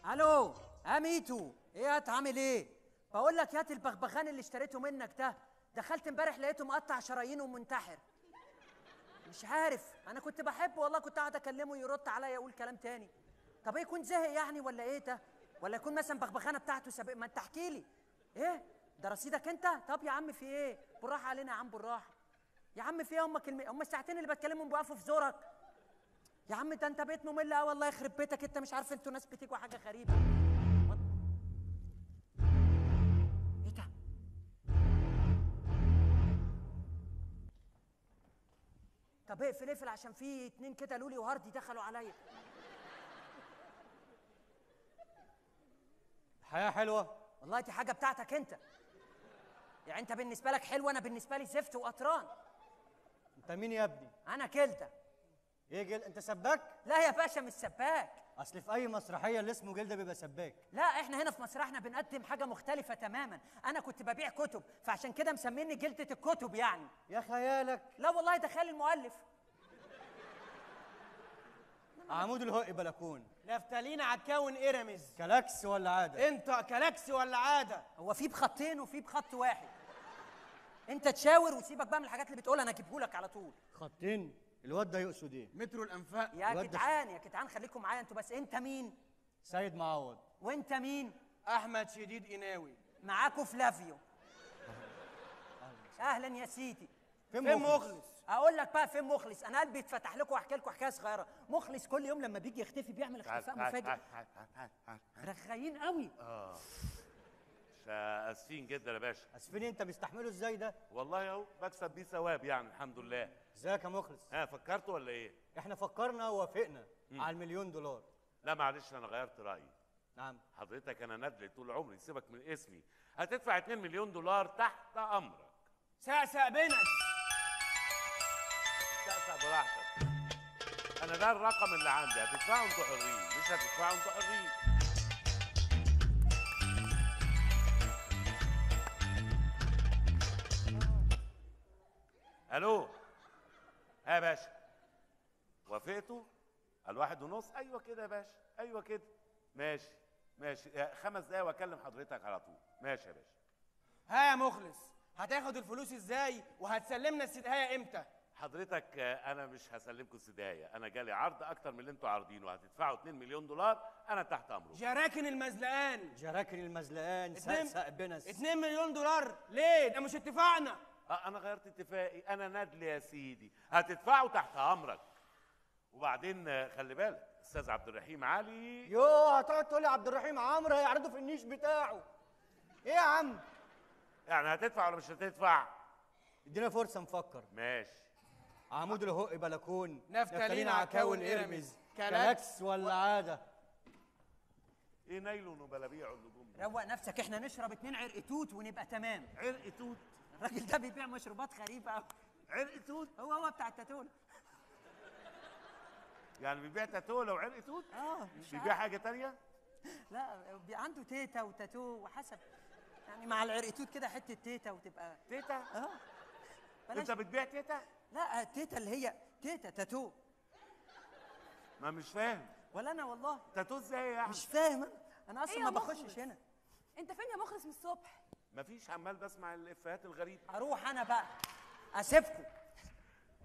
الو ميتو، ايه هتعمل ايه؟ بقول لك هات البغبغان اللي اشتريته منك ده. دخلت امبارح لقيته مقطع شرايينه ومنتحر. مش عارف، انا كنت بحبه والله، كنت قاعد اكلمه يرد عليا يقول كلام تاني. طب ايه، يكون زهق يعني ولا ايه ده؟ ولا يكون مثلا بغبغانه بتاعته سابق؟ ما انت احكي لي. ايه ده رصيدك انت؟ طب يا عم في ايه؟ بالراحه علينا يا عم، بالراحه يا عم. في ايه هم الساعتين اللي بتكلمهم بيقفوا في زورك؟ يا عم ده انت بقيت ممل قوي، والله يخرب بيتك، انت مش عارف انتوا ناس بتيجوا حاجه غريبه. ايه ده؟ طب اقفل اقفل، عشان في اتنين كده لولي وهاردي دخلوا عليا. الحياة حلوة. والله دي حاجه بتاعتك انت، يعني انت بالنسبه لك حلوه، انا بالنسبه لي زفت وقطران. انت مين يا ابني؟ انا كلده. ايه جلد؟ انت سباك؟ لا يا باشا مش سباك. اصل في اي مسرحية اللي اسمه جلد بيبقى سباك. لا احنا هنا في مسرحنا بنقدم حاجه مختلفه تماما. انا كنت ببيع كتب، فعشان كده مسميني جلده الكتب يعني. يا خيالك. لا والله ده خيال المؤلف. عمود الهقي بلكون. نفتالين عكاون إرمز. كلاكس ولا عادة؟ انت كلاكس ولا عادة؟ هو في بخطين وفي بخط واحد. انت تشاور وسيبك بقى من الحاجات اللي بتقولها، انا اجيبهولك على طول. خطين؟ الواد ده يقصد ايه؟ مترو الأنفاق. يا الواد ده جدعان يا جدعان خليكم معايا انتوا بس. انت مين؟ سيد معوض. وانت مين؟ أحمد شديد إناوي. معاكوا فلافيو. اهلا يا سيدي. فين مخلص؟ اقول لك بقى فين مخلص. انا قلبي اتفتح لكم واحكي لكم حكايه صغيره. مخلص كل يوم لما بيجي يختفي بيعمل اختفاء مفاجئ. رغايين قوي. اسفين جدا يا باشا. اسفين؟ انت مستحمله ازاي ده؟ والله اهو بكسب بيه ثواب يعني، الحمد لله. ازيك يا مخلص؟ فكرت ولا ايه؟ احنا فكرنا ووافقنا على $1,000,000. لا معلش انا غيرت رايي. نعم حضرتك انا ندل طول عمري، سيبك من اسمي. هتدفع $2,000,000 تحت امرك. سقسق بنت. تأسق براحتك. انا ده الرقم اللي عندي، هتدفعوا انتوا حرين، مش هتدفعوا انتوا حرين. الو يا باشا، وافقتوا على 1.5؟ ايوه كده يا باشا، ايوه كده. ماشي ماشي، 5 دقايق واكلم حضرتك على طول. ماشي يا باشا. ها يا مخلص، هتاخد الفلوس ازاي وهتسلمنا السداية امتى؟ حضرتك انا مش هسلمكم السدايه، انا جالي عرض اكتر من اللي انتوا عارضينه، هتدفعوا $2,000,000. انا تحت امركم. جراكن المزلقان. جراكن المزلقان. سقسق بنس. $2,000,000 ليه؟ ده مش اتفقنا. انا غيرت اتفاقي، انا ندل يا سيدي، هتدفعوا تحت امرك. وبعدين خلي بالك استاذ عبد الرحيم علي. يوه هتقعد تقول لي عبد الرحيم عمرو هيعرضه في النيش بتاعه؟ ايه يا عم؟ يعني هتدفع ولا مش هتدفع؟ ادينا فرصه نفكر. ماشي. عمود الهقي بلكون. نفتالين عكاون إرمز. كلاكس ولا عاده؟ ايه نايلون وبلابيع والنجوم دي؟ روق نفسك، احنا نشرب 2 عرق توت ونبقى تمام. عرق توت؟ الراجل ده بيبيع مشروبات غريبه قوي. عرق توت؟ هو بتاع التاتونه. يعني بيبيع تاتوله وعرق توت؟ مش بيبيع عارف. حاجه تانية؟ لا عنده تيتا وتاتو وحسب، يعني مع العرق توت كده حته تيتا وتبقى تيتا؟ بلاش. انت بتبيع تيتا؟ لا تيتا اللي هي تيتا تاتو. ما مش فاهم. ولا انا والله تاتو ازاي يعني؟ مش فاهم. انا اصلا إيه ما يا بخشش مخلص؟ هنا. انت فين يا مخلص من الصبح؟ مفيش، عمال بسمع الافيهات الغريبه. اروح انا بقى اسيبكم.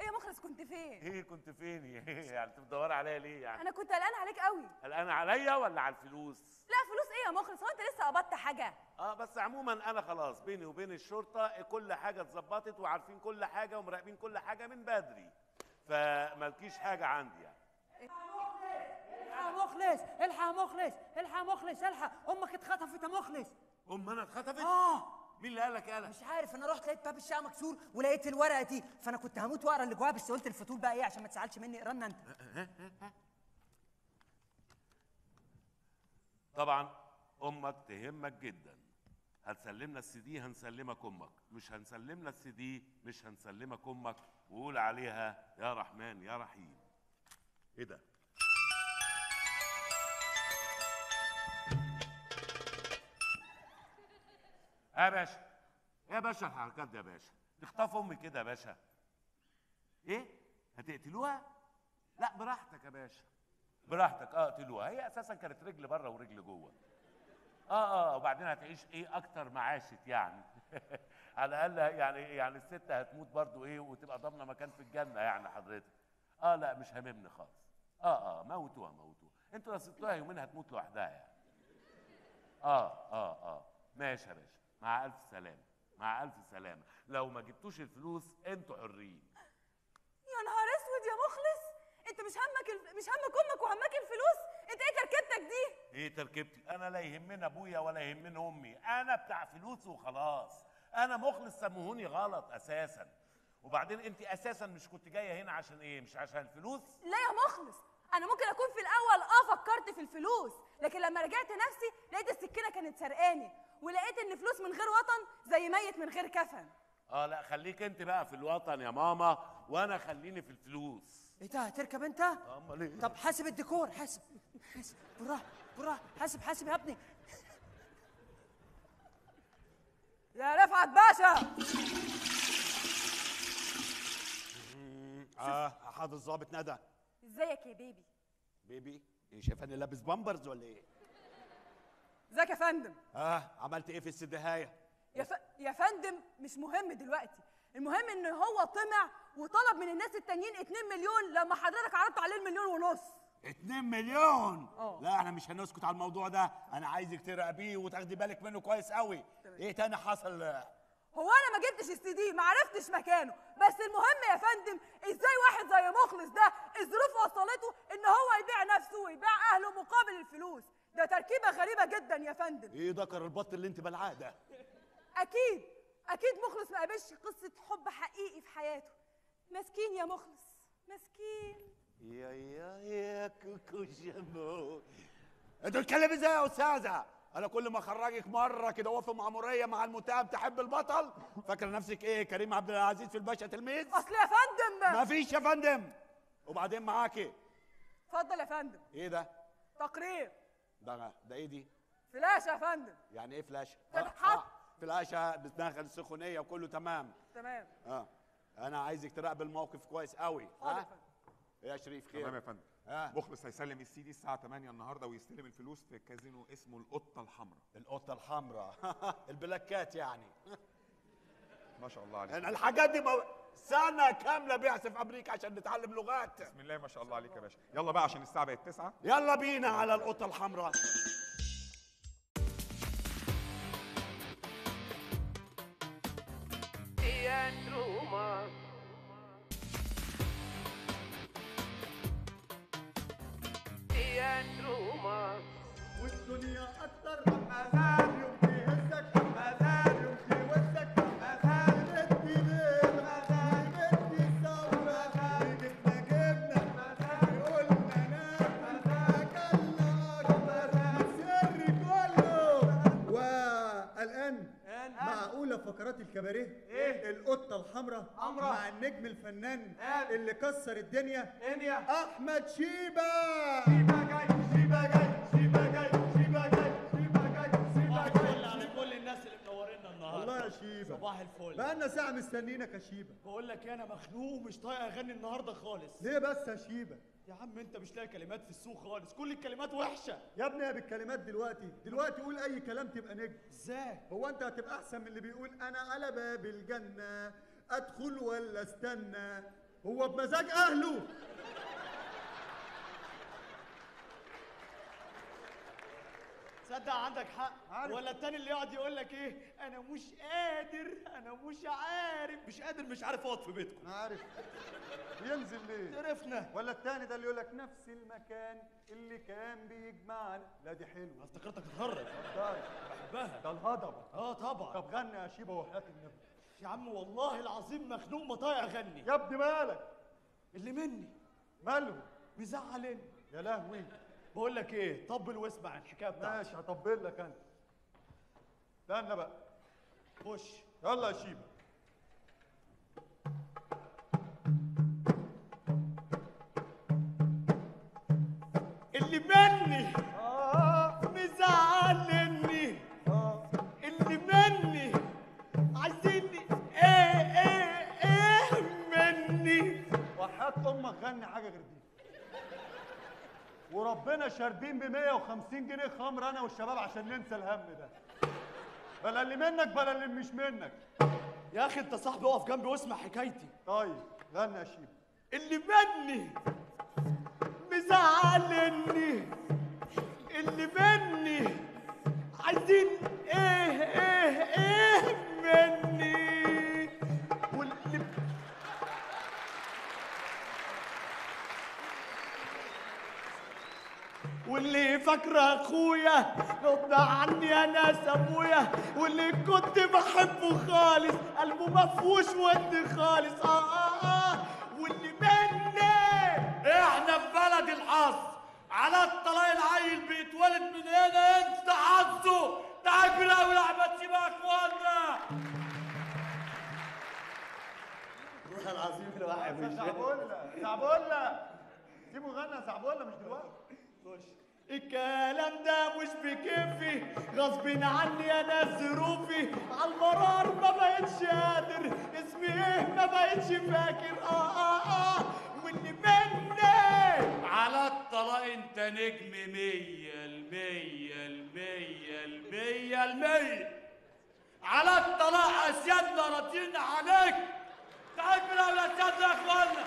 ايه يا مخلص كنت فين؟ ايه كنت فين؟ يعني انت بتدوري عليا ليه يعني؟ انا كنت قلقانه عليك قوي. قلقانه عليا ولا على الفلوس؟ لا فلوس ايه يا مخلص؟ هو انت لسه قبضت حاجه؟ بس عموما انا خلاص بيني وبين الشرطه كل حاجه اتظبطت، وعارفين كل حاجه ومراقبين كل حاجه من بدري، فمالكيش حاجه عندي يعني. الحق مخلص، الحق مخلص، الحق مخلص، الحق امك اتخطفت يا مخلص. انا اتخطفت؟ مين اللي قال لك يالا؟ مش عارف، انا رحت لقيت باب الشقه مكسور ولقيت الورقه دي، فانا كنت هموت واقرا اللي جواها، بس قلت الفضول بقى ايه عشان ما تزعلش مني، اقرا لنا انت. طبعا امك تهمك جدا. هتسلمنا السي هنسلمك امك، مش هنسلمنا السي مش هنسلمك امك، وقول عليها يا رحمن يا رحيم. ايه ده؟ يا باشا، يا باشا الحركات دي يا باشا، تخطف امي كده يا باشا. ايه؟ هتقتلوها؟ لا براحتك يا باشا، براحتك اقتلوها، هي اساسا كانت رجل بره ورجل جوه. وبعدين هتعيش ايه اكتر ما عاشت يعني. على الاقل يعني الست هتموت برضو ايه وتبقى ضامنه مكان في الجنه يعني حضرتك. لا مش هاممني خالص. موتوها. انتوا لو سبتوها يومين هتموت لوحدها يعني. ماشي يا باشا، مع الف سلامه، مع الف سلامه. لو ما جبتوش الفلوس انتوا حرين. يا نهار اسود يا مخلص، انت مش همك امك وهمك الفلوس؟ انت ايه تركيبتك دي؟ ايه تركيبتي؟ انا لا يهمني ابويا ولا يهمني امي، انا بتاع فلوس وخلاص. انا مخلص، سموهوني غلط اساسا. وبعدين انت اساسا مش كنت جايه هنا عشان ايه؟ مش عشان الفلوس؟ لا يا مخلص، انا ممكن اكون في الاول فكرت في الفلوس، لكن لما رجعت نفسي لقيت السكينه كانت سرقاني، ولقيت ان فلوس من غير وطن زي ميت من غير كفن. لا خليك انت بقى في الوطن يا ماما، وانا خليني في الفلوس. ايه ده، هتركب انت؟ امال ايه؟ طب حاسب الديكور، حاسب بالراحه، حاسب يا ابني. يا رفعت باشا. حاضر الظابط ندى. ازيك يا بيبي؟ بيبي ايه، شايفاني لابس بامبرز ولا ايه؟ ازيك يا فندم؟ عملت ايه في السدهايه؟ يا فندم مش مهم دلوقتي، المهم ان هو طمع وطلب من الناس التانيين 2 مليون لما حضرتك عرضت عليه 1.5 مليون. 2 مليون؟ لا احنا مش هنسكت على الموضوع ده، انا عايزك تراقبيه وتاخدي بالك منه كويس قوي. ايه تاني حصل؟ هو انا ما جبتش السي دي، ما عرفتش مكانه، بس المهم يا فندم ازاي واحد زي مخلص ده الظروف وصلته ان هو يبيع نفسه ويبيع اهله مقابل الفلوس؟ ده تركيبه غريبه جدا يا فندم. ايه ذكر البط اللي انت بلعاه ده؟ اكيد مخلص ما قابلش قصه حب حقيقي في حياته. مسكين يا مخلص، مسكين. يا كوكو جمو، انت بتتكلم ازاي يا استاذه؟ انا كل ما اخرجك مره كده وقف مأموريه مع المتهم تحب البطل، فاكره نفسك ايه كريم عبد العزيز في الباشا تلميذ؟ اصل يا فندم مفيش يا فندم. وبعدين معاكي؟ اتفضل يا فندم. ايه ده؟ تقرير. ده ايه دي؟ فلاشه يا فندم. يعني ايه فلاشه؟ تتحط فلاشه بتدخل السخونيه وكله تمام. تمام. انا عايزك تراقب الموقف كويس قوي. حاضر يا فندم. يا شريف خير؟ تمام يا فندم. مخلص هيسلم السي دي الساعة 8 النهارده ويستلم الفلوس في كازينو اسمه القطة الحمراء. القطة الحمراء. البلاكات يعني. ما شاء الله عليك. انا الحاجات دي سنة كاملة بعث في أمريكا عشان نتعلم لغات. بسم الله ما شاء الله عليك يا باشا. يلا بقى عشان الساعة بقت 9. يلا بينا على القطة الحمراء. والدنيا اكتر مازال يوم تهزك، مازال يوم توسك، مازال بدي ليل، مازال بدي ثورة، جبنا قلنا ناكل اكلنا السر كله. والان معقولة فقرات الكباريه؟ ايه؟ القطة الحمراء مع النجم الفنان اللي كسر الدنيا احمد شيبة. شيبة جاي، شيبة جاي، شيبة جاي، شيبة جاي، شيبة جاي، شيبة جاي. على كل الناس اللي منورينا النهارده. الله يا شيبة، صباح الفل. بقالنا ساعة مستنيينك يا شيبة. بقول لك ايه، انا مخنوق ومش طايق اغني النهارده خالص. ليه بس يا شيبة؟ يا عم انت مش لاقي كلمات في السوق خالص، كل الكلمات وحشه. يا ابني بالكلمات دلوقتي قول اي كلام تبقى نجم. ازاي؟ هو انت هتبقى احسن من اللي بيقول انا على باب الجنة ادخل ولا استنى؟ هو بمزاج اهله. تصدق عندك حق. عارف. ولا التاني اللي يقعد يقول لك ايه، انا مش قادر، انا مش عارف، مش قادر، مش عارف اقعد في بيتكم. عارف ينزل ليه؟ عرفنا. ولا التاني ده اللي يقول لك نفس المكان اللي كان بيجمعنا. لا دي حلوه. افتكرتك بتهرج. بحبها. ده الهضبه. طبعا. طب غني يا شيبه وحياة النبي. يا عم والله العظيم مخنوق ما طايق اغني. يا ابني مالك؟ اللي مني ماله؟ مزعلني. يا لهوي. بقول لك ايه، طبل واسمع الحكايه بتاعتي. ماشي هطبل لك انا. استنى بقى. خش. يلا يا شيبه. اللي مني مزعلني، اللي مني عايزيني ايه مني. وحياة امك غني حاجه غير دي. وربنا شاربين ب 150 جنيه خمر انا والشباب عشان ننسى الهم ده. بلا اللي منك بلا اللي مش منك. يا اخي انت صاحبي اقف جنبي واسمع حكايتي. طيب غنى يا شيب. اللي مني مزعلني، اللي مني عايزين ايه مني، واللي فاكره اخويا غض عني يا ناس ابويا، واللي كنت بحبه خالص قلبه مفهوش ود خالص. واللي مني احنا في بلد الحظ، على الطلاق العيل بيتولد من هنا انت حظه. تعال بلاوي لعبة سيبك وانا والله العظيم الواحد مش زعبولة سيبه غنى زعبولة مش دلوقتي. الكلام ده مش بكيفي، غصب عني انا ظروفي، على المرار ما بقتش قادر، اسمي ايه ما بقتش فاكر. واللي مني على الطلاق انت نجم 100%. على الطلاق اسيادنا راضيين عليك. تعال بنا ولا اسيادنا يا اخوانا.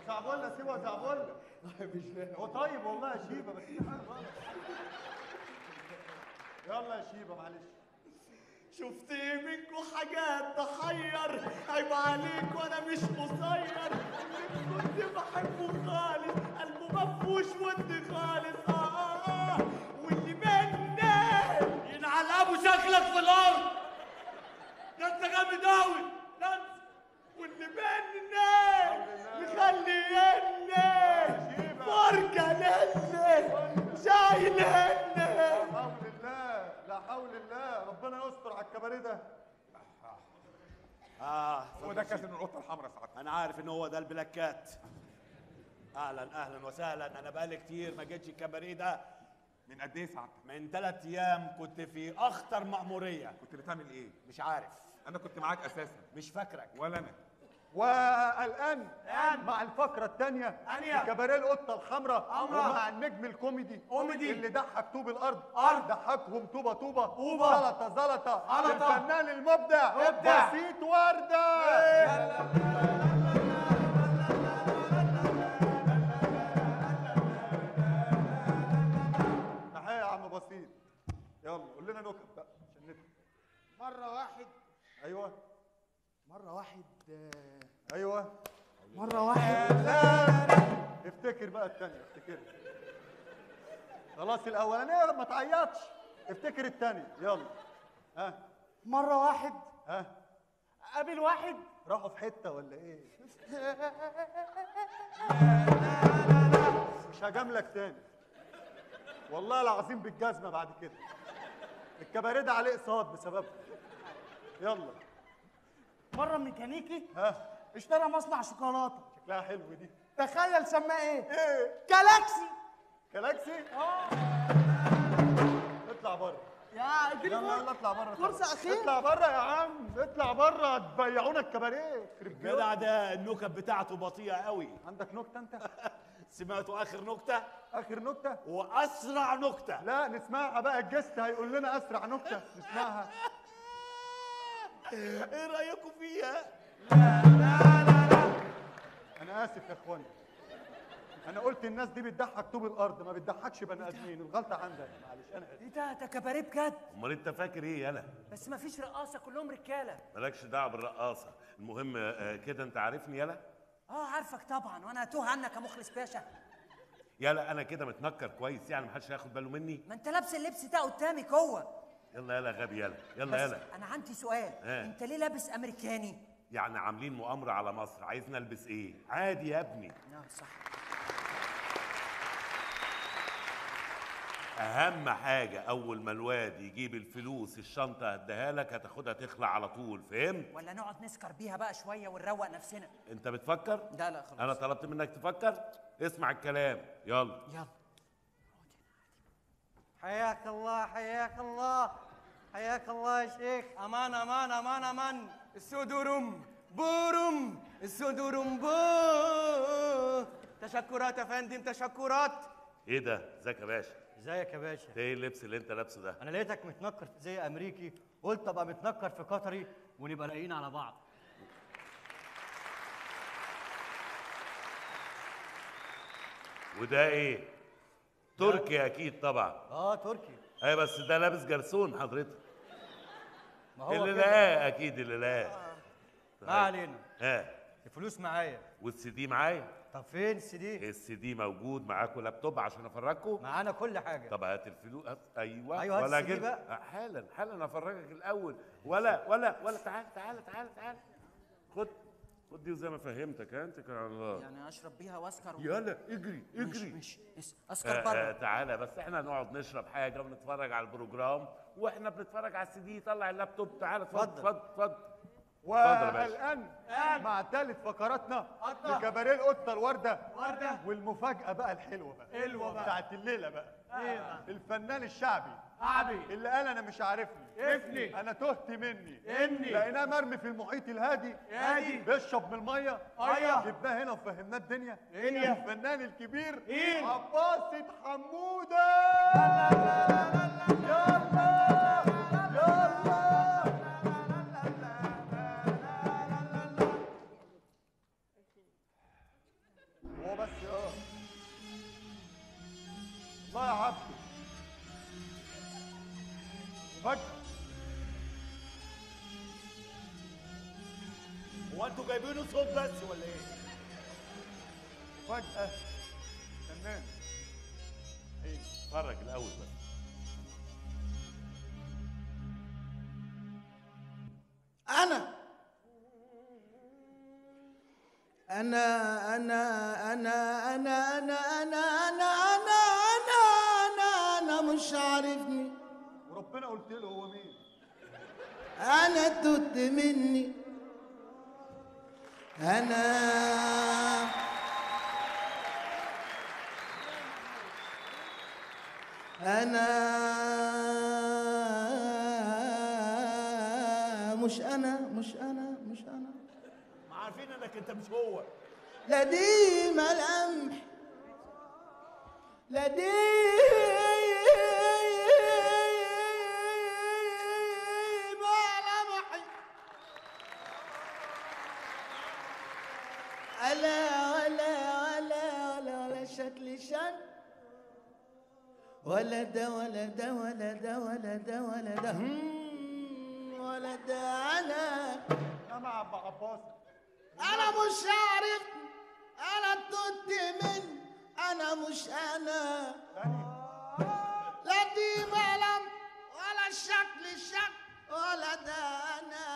زعبولة سيبه زعبولة. مش فاهم. هو طيب والله يا شيبة بس في حاجة غلط. يلا يا شيبة معلش. شفت منكوا حاجات تحير، عيب عليك وانا مش قصير، اللي كنت بحبه خالص قلبه مفهوش ود خالص. واللي مني ينعل ابو شكلك في الارض، ده انت جامد اوي. واللي مني مخليني فرقة للي شايلني. لا حول الله ربنا يستر على الكباريه ده. هو ده كاسين القطه الحمراء ساعتها. انا عارف ان هو ده البلاكات. اهلا وسهلا. انا بقالي كتير ما جيتش الكباريه ده. من قد ايه ساعتها؟ من 3 ايام كنت في اخطر مأمورية. كنت بتعمل ايه؟ مش عارف. انا كنت معاك اساسا. مش فاكرك. ولا انا. والآن مع الفقرة الثانية كباريه القطة الحمراء ومع النجم الكوميدي اللي ضحك طوب الأرض ضحكهم طوبة زلطة الفنان المبدع بسيط وردة. تحية يا عم بسيط. يلا قول لنا نكت بقى عشان نضحك. مرة واحد أيوه افتكر بقى الثانية. افتكر خلاص الأولانية ما تعيطش. افتكر الثانية يلا. مرة واحد قابل واحد راحوا في حتة ولا ايه؟ مش هجاملك تاني والله العظيم بالجزمة بعد كده. الكباريه ده عليه اقساط بسببها. يلا. مرة ميكانيكي اشترى مصنع شوكولاتة. شكلها حلو دي. تخيل سماه ايه؟ كلاكسي؟ اطلع بره. يا اديني يلا اطلع بره. فرصة أخيرة. اطلع بره يا عم، اطلع بره هتبيعونا الكباريه. الجدع ده النكت بتاعته بطيئة قوي. عندك نكتة أنت؟ سمعتوا آخر نكتة؟ آخر نكتة؟ وأسرع نكتة. لا نسمعها بقى، الجست هيقول لنا أسرع نكتة نسمعها. إيه رأيكم فيها؟ لا. أنا آسف يا إخواني. أنا قلت الناس دي بتضحك طوب الأرض ما بتضحكش بني آدمين، الغلطة عندك معلش أنا آسف. ايه ده كباريه بجد؟ امال انت فاكر ايه يالا؟ بس ما فيش رقاصه كلهم رجاله. مالكش دعوه بالرقاصه، المهم كده انت عارفني يالا؟ عارفك طبعا، وانا هتوه عنك يا مخلص باشا. يالا انا كده متنكر كويس يعني محدش هياخد باله مني. ما انت لابس اللبس ده قدامي جوه. يلا يلا غبي يلا يلا. انا عندي سؤال. انت ليه لابس امريكاني؟ يعني عاملين مؤامره على مصر، عايزني البس ايه؟ عادي يا ابني. صح. اهم حاجه اول ما الواد يجيب الفلوس الشنطه هديها لك هتاخدها تخلع على طول، فهمت؟ ولا نقعد نسكر بيها بقى شويه ونروق نفسنا؟ انت بتفكر؟ لا خلاص. انا طلبت منك تفكر؟ اسمع الكلام. يلا. حياك الله حياك الله حياك الله يا شيخ. امان امان امان امان. السود بورم السدورمبو. تشكرات يا فندم، تشكرات. ايه ده؟ ازيك يا باشا؟ ازيك يا باشا؟ ايه اللبس اللي انت لابسه ده؟ انا لقيتك متنكر زي امريكي، قلت ابقى متنكر في قطري ونبقى لاقيين على بعض. وده ايه؟ تركي اكيد طبعا. تركي. ايوه بس ده لابس جرسون حضرتك. ما هو اللي كده. لقاه اكيد اللي لقاه. ما علينا. ها. الفلوس معايا. والسي دي معايا. طب فين السي دي؟ السي دي موجود معاكوا لابتوب عشان افرجكم؟ معانا كل حاجه. طب هات الفلوس. ايوه أيوة، هات ولا السي دي جبت بقى. حالا افرجك الاول. ولا تعال خد دي وزي ما فهمتك انت كان الله. يعني اشرب بيها واسكر يلا اجري. مش اسكر بره. تعالى بس احنا نقعد نشرب حاجه ونتفرج على البروجرام واحنا بنتفرج على السي دي. طلع اللابتوب. تعالى اتفضل. والآن مع ثالث فقراتنا لكباريه القطة الوردة والمفاجأة بقى الحلوة بقى بتاعت الليلة بقى. الفنان الشعبي اللي قال أنا مش عارفني أنا تهت مني لقيناه مرمي في المحيط الهادي بيشرب من المية جبناه هنا وفهمناه الدنيا. الفنان الكبير عباسة حمودة. هو بس الله يا عبده فجأة. هو انتوا جايبينه صوت بس ولا ايه؟ فجأة فنان اتفرج الاول بس. أنا مش عارفني. وربنا قلت له هو مين؟ أنا تهت مني. أنا مش أنا. ما عارفين انك انت مش هو. لا دي ملامح لا دي ملامحي ولا شكل ولا ده ولا ده أنا مع أبو عباسة. أنا مش عارف. أنا تهت مني. أنا مش أنا. لا دي ملام ولا شكل ولا ده أنا.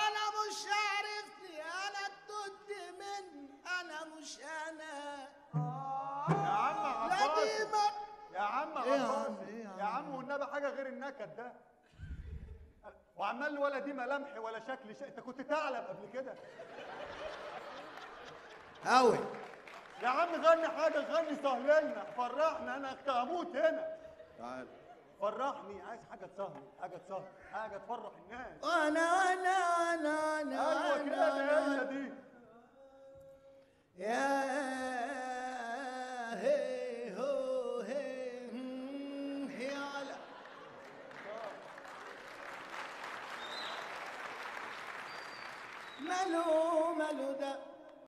أنا مش عارفني. أنا تهت مني. أنا مش أنا. يا عم لا دي عباسة يا عم إيه يا عم؟ عباسة إيه يا عم؟ يا عم والنبي حاجة غير النكد ده. وعمال لي ولا دي ملامحي ولا شكل انت كنت تعلم قبل كده. أوي. يا عم غني حاجة، غني سهللنا فرحنا. أنا هموت هنا. تعال. فرحني. عايز حاجة تسهل، حاجة تفرح الناس. أنا أيوة كده هي دي. يا هي هو هي على ماله ده